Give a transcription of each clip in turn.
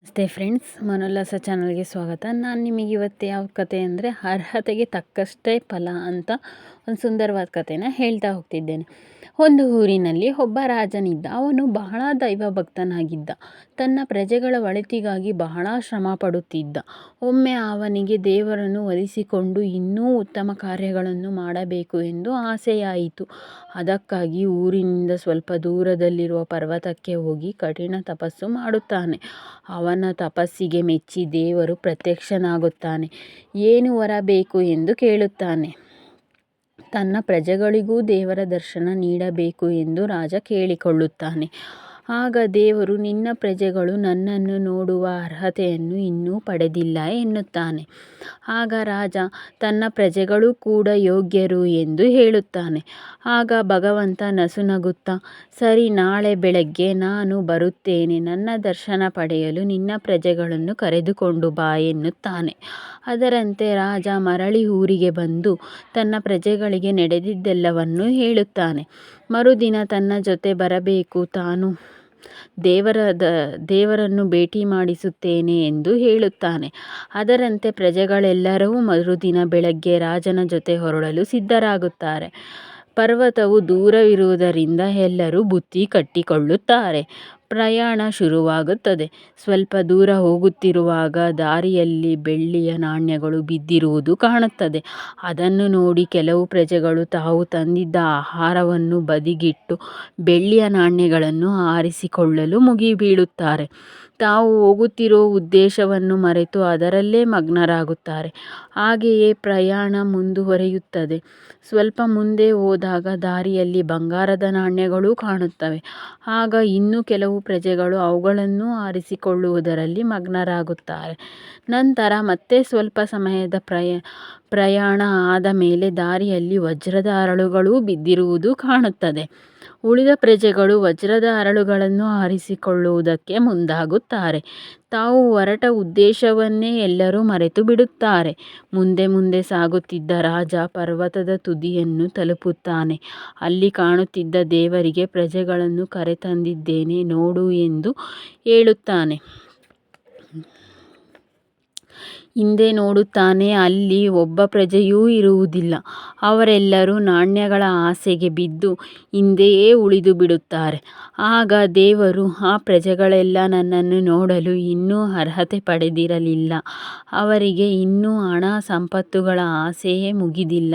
ನಮಸ್ತೆ ಫ್ರೆಂಡ್ಸ್, ಮನೋಲ್ಲಾಸ ಚಾನಲ್ಗೆ ಸ್ವಾಗತ. ನಾನು ನಿಮಗೆ ಇವತ್ತು ಯಾವ ಕತೆ ಅಂದರೆ ಅರ್ಹತೆಗೆ ತಕ್ಕಷ್ಟೇ ಫಲ ಅಂತ ಒಂದು ಸುಂದರವಾದ ಕಥೆನ ಹೇಳ್ತಾ ಹೋಗ್ತಿದ್ದೇನೆ. ಒಂದು ಊರಿನಲ್ಲಿ ಒಬ್ಬ ರಾಜನಿದ್ದ. ಅವನು ಬಹಳ ದೈವ ಭಕ್ತನಾಗಿದ್ದ. ತನ್ನ ಪ್ರಜೆಗಳ ಒಳಿತಿಗಾಗಿ ಬಹಳ ಶ್ರಮ ಪಡುತ್ತಿದ್ದ. ಒಮ್ಮೆ ಅವನಿಗೆ ದೇವರನ್ನು ಒಲಿಸಿಕೊಂಡು ಇನ್ನೂ ಉತ್ತಮ ಕಾರ್ಯಗಳನ್ನು ಮಾಡಬೇಕು ಎಂದು ಆಸೆಯಾಯಿತು. ಅದಕ್ಕಾಗಿ ಊರಿನಿಂದ ಸ್ವಲ್ಪ ದೂರದಲ್ಲಿರುವ ಪರ್ವತಕ್ಕೆ ಹೋಗಿ ಕಠಿಣ ತಪಸ್ಸು ಮಾಡುತ್ತಾನೆ. ಅವನ ತಪಸ್ಸಿಗೆ ಮೆಚ್ಚಿ ದೇವರು ಪ್ರತ್ಯಕ್ಷನಾಗುತ್ತಾನೆ. ಏನು ವರ ಬೇಕು ಎಂದು ಕೇಳುತ್ತಾನೆ. ತನ್ನ ಪ್ರಜೆಗಳಿಗೂ ದೇವರ ದರ್ಶನ ನೀಡಬೇಕು ಎಂದು ರಾಜ ಕೇಳಿಕೊಳ್ಳುತ್ತಾನೆ. ಆಗ ದೇವರು, ನಿನ್ನ ಪ್ರಜೆಗಳು ನನ್ನನ್ನು ನೋಡುವ ಅರ್ಹತೆಯನ್ನು ಇನ್ನೂ ಪಡೆದಿಲ್ಲ ಎನ್ನುತ್ತಾನೆ. ಆಗ ರಾಜ ತನ್ನ ಪ್ರಜೆಗಳು ಕೂಡ ಯೋಗ್ಯರು ಎಂದು ಹೇಳುತ್ತಾನೆ. ಆಗ ಭಗವಂತ ನಸುನಗುತ್ತಾ, ಸರಿ, ನಾಳೆ ಬೆಳಗ್ಗೆ ನಾನು ಬರುತ್ತೇನೆ. ನನ್ನ ದರ್ಶನ ಪಡೆಯಲು ನಿನ್ನ ಪ್ರಜೆಗಳನ್ನು ಕರೆದುಕೊಂಡು ಬಾ ಎನ್ನುತ್ತಾನೆ. ಅದರಂತೆ ರಾಜ ಮರಳಿ ಊರಿಗೆ ಬಂದು ತನ್ನ ಪ್ರಜೆಗಳಿಗೆ ನಡೆದಿದ್ದೆಲ್ಲವನ್ನೂ ಹೇಳುತ್ತಾನೆ. ಮರುದಿನ ತನ್ನ ಜೊತೆ ಬರಬೇಕು, ತಾನು ದೇವರನ್ನು ಭೇಟಿ ಮಾಡಿಸುತ್ತೇನೆ ಎಂದು ಹೇಳುತ್ತಾನೆ. ಅದರಂತೆ ಪ್ರಜೆಗಳೆಲ್ಲರೂ ಮರುದಿನ ಬೆಳಗ್ಗೆ ರಾಜನ ಜೊತೆ ಹೊರಡಲು ಸಿದ್ಧರಾಗುತ್ತಾರೆ. ಪರ್ವತವು ದೂರವಿರುವುದರಿಂದ ಎಲ್ಲರೂ ಬುತ್ತಿ ಕಟ್ಟಿಕೊಳ್ಳುತ್ತಾರೆ. ಪ್ರಯಾಣ ಶುರುವಾಗುತ್ತದೆ. ಸ್ವಲ್ಪ ದೂರ ಹೋಗುತ್ತಿರುವಾಗ ದಾರಿಯಲ್ಲಿ ಬೆಳ್ಳಿಯ ನಾಣ್ಯಗಳು ಬಿದ್ದಿರುವುದು ಕಾಣುತ್ತದೆ. ಅದನ್ನು ನೋಡಿ ಕೆಲವು ಪ್ರಜೆಗಳು ತಾವು ತಂದಿದ್ದ ಆಹಾರವನ್ನು ಬದಿಗಿಟ್ಟು ಬೆಳ್ಳಿಯ ನಾಣ್ಯಗಳನ್ನು ಆರಿಸಿಕೊಳ್ಳಲು ಮುಗಿಬೀಳುತ್ತಾರೆ. ತಾವು ಹೋಗುತ್ತಿರುವ ಉದ್ದೇಶವನ್ನು ಮರೆತು ಅದರಲ್ಲೇ ಮಗ್ನರಾಗುತ್ತಾರೆ. ಹಾಗೆಯೇ ಪ್ರಯಾಣ ಮುಂದುವರಿಯುತ್ತದೆ. ಸ್ವಲ್ಪ ಮುಂದೆ ಹೋದಾಗ ದಾರಿಯಲ್ಲಿ ಬಂಗಾರದ ನಾಣ್ಯಗಳು ಕಾಣುತ್ತವೆ. ಆಗ ಇನ್ನೂ ಕೆಲವು ಪ್ರಜೆಗಳು ಅವುಗಳನ್ನು ಆರಿಸಿಕೊಳ್ಳುವುದರಲ್ಲಿ ಮಗ್ನರಾಗುತ್ತಾರೆ. ನಂತರ ಮತ್ತೆ ಸ್ವಲ್ಪ ಸಮಯದ ಪ್ರಯಾಣ ಆದ ಮೇಲೆ ದಾರಿಯಲ್ಲಿ ವಜ್ರದ ಹರಳುಗಳು ಬಿದ್ದಿರುವುದು ಕಾಣುತ್ತದೆ. ಉಳಿದ ಪ್ರಜೆಗಳು ವಜ್ರದ ಹರಳುಗಳನ್ನು ಆರಿಸಿಕೊಳ್ಳುವುದಕ್ಕೆ ಮುಂದಾಗುತ್ತಾರೆ. ತಾವು ಹೊರಟ ಉದ್ದೇಶವನ್ನೇ ಎಲ್ಲರೂ ಮರೆತು ಬಿಡುತ್ತಾರೆ. ಮುಂದೆ ಮುಂದೆ ಸಾಗುತ್ತಿದ್ದ ರಾಜ ಪರ್ವತದ ತುದಿಯನ್ನು ತಲುಪುತ್ತಾನೆ. ಅಲ್ಲಿ ಕಾಣುತ್ತಿದ್ದ ದೇವರಿಗೆ ಪ್ರಜೆಗಳನ್ನು ಕರೆತಂದಿದ್ದೇನೆ ನೋಡು ಎಂದು ಹೇಳುತ್ತಾನೆ. ಹಿಂದೆ ನೋಡುತ್ತಾನೆ, ಅಲ್ಲಿ ಒಬ್ಬ ಪ್ರಜೆಯೂ ಇರುವುದಿಲ್ಲ. ಅವರೆಲ್ಲರೂ ನಾಣ್ಯಗಳ ಆಸೆಗೆ ಬಿದ್ದು ಹಿಂದೆಯೇ ಉಳಿದು ಬಿಡುತ್ತಾರೆ. ಆಗ ದೇವರು, ಆ ಪ್ರಜೆಗಳೆಲ್ಲ ನನ್ನನ್ನು ನೋಡಲು ಇನ್ನೂ ಅರ್ಹತೆ ಪಡೆದಿರಲಿಲ್ಲ. ಅವರಿಗೆ ಇನ್ನೂ ಹಣ ಸಂಪತ್ತುಗಳ ಆಸೆಯೇ ಮುಗಿದಿಲ್ಲ.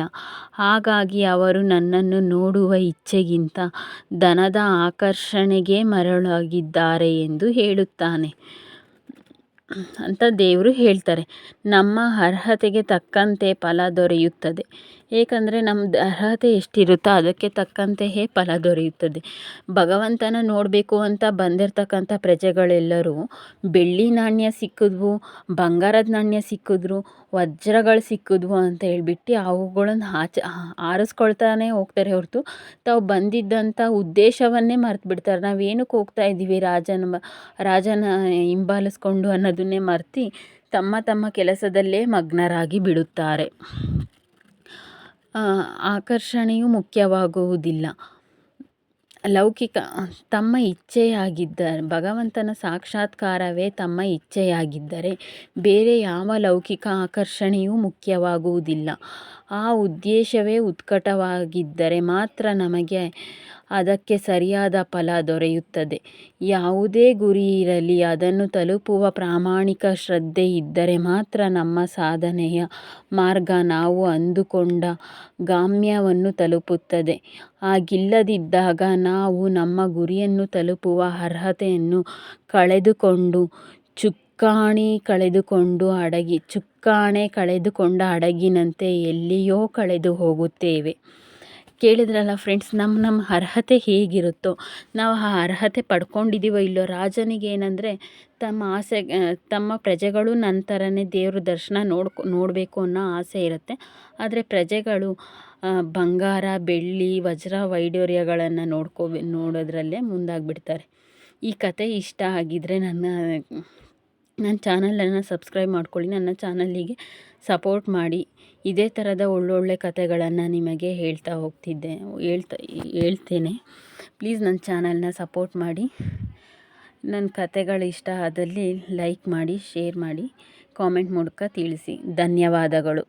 ಹಾಗಾಗಿ ಅವರು ನನ್ನನ್ನು ನೋಡುವ ಇಚ್ಛೆಗಿಂತ ಧನದ ಆಕರ್ಷಣೆಗೆ ಮರಳಾಗಿದ್ದಾರೆ ಎಂದು ಹೇಳುತ್ತಾನೆ ಅಂತ ದೇವರು ಹೇಳ್ತಾರೆ. ನಮ್ಮ ಅರ್ಹತೆಗೆ ತಕ್ಕಂತೆ ಫಲ ದೊರೆಯುತ್ತದೆ. ಏಕೆಂದರೆ ನಮ್ಮದು ಅರ್ಹತೆ ಎಷ್ಟಿರುತ್ತೋ ಅದಕ್ಕೆ ತಕ್ಕಂತೆಯೇ ಫಲ ದೊರೆಯುತ್ತದೆ. ಭಗವಂತನ ನೋಡಬೇಕು ಅಂತ ಬಂದಿರತಕ್ಕಂಥ ಪ್ರಜೆಗಳೆಲ್ಲರೂ ಬೆಳ್ಳಿ ನಾಣ್ಯ ಸಿಕ್ಕಿದ್ವು, ಬಂಗಾರದ ನಾಣ್ಯ ಸಿಕ್ಕಿದ್ರು, ವಜ್ರಗಳು ಸಿಕ್ಕಿದ್ವು ಅಂತ ಹೇಳ್ಬಿಟ್ಟು ಅವುಗಳನ್ನು ಆರಿಸ್ಕೊಳ್ತಾನೆ ಹೋಗ್ತಾರೆ ಹೊರತು ತಾವು ಬಂದಿದ್ದಂಥ ಉದ್ದೇಶವನ್ನೇ ಮರೆತು ಬಿಡ್ತಾರೆ. ನಾವೇನಕ್ಕೆ ಹೋಗ್ತಾ ಇದ್ದೀವಿ ರಾಜನ ಹಿಂಬಾಲಿಸ್ಕೊಂಡು ಅನ್ನೋದನ್ನೇ ಮರೆತು ತಮ್ಮ ತಮ್ಮ ಕೆಲಸದಲ್ಲೇ ಮಗ್ನರಾಗಿ ಬಿಡುತ್ತಾರೆ. ಆಕರ್ಷಣೆಯು ಮುಖ್ಯವಾಗುವುದಿಲ್ಲ. ಲೌಕಿಕ ತಮ್ಮ ಇಚ್ಛೆಯಾಗಿದ್ದರೆ, ಭಗವಂತನ ಸಾಕ್ಷಾತ್ಕಾರವೇ ತಮ್ಮ ಇಚ್ಛೆಯಾಗಿದ್ದರೆ ಬೇರೆ ಯಾವ ಲೌಕಿಕ ಆಕರ್ಷಣೆಯೂ ಮುಖ್ಯವಾಗುವುದಿಲ್ಲ. ಆ ಉದ್ದೇಶವೇ ಉತ್ಕಟವಾಗಿದ್ದರೆ ಮಾತ್ರ ನಮಗೆ ಅದಕ್ಕೆ ಸರಿಯಾದ ಫಲ ದೊರೆಯುತ್ತದೆ. ಯಾವುದೇ ಗುರಿ ಇರಲಿ, ಅದನ್ನು ತಲುಪುವ ಪ್ರಾಮಾಣಿಕ ಶ್ರದ್ಧೆ ಇದ್ದರೆ ಮಾತ್ರ ನಮ್ಮ ಸಾಧನೆಯ ಮಾರ್ಗ ನಾವು ಅಂದುಕೊಂಡ ಗಮ್ಯವನ್ನು ತಲುಪುತ್ತದೆ. ಹಾಗಿಲ್ಲದಿದ್ದಾಗ ನಾವು ನಮ್ಮ ಗುರಿಯನ್ನು ತಲುಪುವ ಅರ್ಹತೆಯನ್ನು ಕಳೆದುಕೊಂಡು ಚುಕ್ಕಾಣಿ ಕಳೆದುಕೊಂಡ ಹಡಗಿನಂತೆ ಎಲ್ಲಿಯೋ ಕಳೆದು ಹೋಗುತ್ತೇವೆ. ಕೇಳಿದ್ರಲ್ಲ ಫ್ರೆಂಡ್ಸ್, ನಮ್ಮ ಅರ್ಹತೆ ಹೇಗಿರುತ್ತೋ ನಾವು ಆ ಅರ್ಹತೆ ಪಡ್ಕೊಂಡಿದ್ದೀವೋ ಇಲ್ಲೋ. ರಾಜನಿಗೆ ಏನಂದರೆ ತಮ್ಮ ಪ್ರಜೆಗಳು ನನ್ನ ಥರನೇ ದೇವ್ರ ದರ್ಶನ ನೋಡಬೇಕು ಅನ್ನೋ ಆಸೆ ಇರುತ್ತೆ. ಆದರೆ ಪ್ರಜೆಗಳು ಬಂಗಾರ, ಬೆಳ್ಳಿ, ವಜ್ರ ವೈಡೂರ್ಯಗಳನ್ನು ನೋಡೋದ್ರಲ್ಲೇ ಮುಂದಾಗಿಬಿಡ್ತಾರೆ. ಈ ಕತೆ ಇಷ್ಟ ಆಗಿದ್ದರೆ ನನ್ನ ಚಾನಲನ್ನು ಸಬ್ಸ್ಕ್ರೈಬ್ ಮಾಡ್ಕೊಳ್ಳಿ. ನನ್ನ ಚಾನಲಿಗೆ ಸಪೋರ್ಟ್ ಮಾಡಿ. ಇದೇ ಥರದ ಒಳ್ಳೊಳ್ಳೆ ಕತೆಗಳನ್ನು ನಿಮಗೆ ಹೇಳ್ತೇನೆ. ಪ್ಲೀಸ್ ನನ್ನ ಚಾನಲ್ನ ಸಪೋರ್ಟ್ ಮಾಡಿ. ನನ್ನ ಕತೆಗಳು ಇಷ್ಟ ಆದಲ್ಲಿ ಲೈಕ್ ಮಾಡಿ, ಶೇರ್ ಮಾಡಿ, ಕಾಮೆಂಟ್ ಮೂಲಕ ತಿಳಿಸಿ. ಧನ್ಯವಾದಗಳು.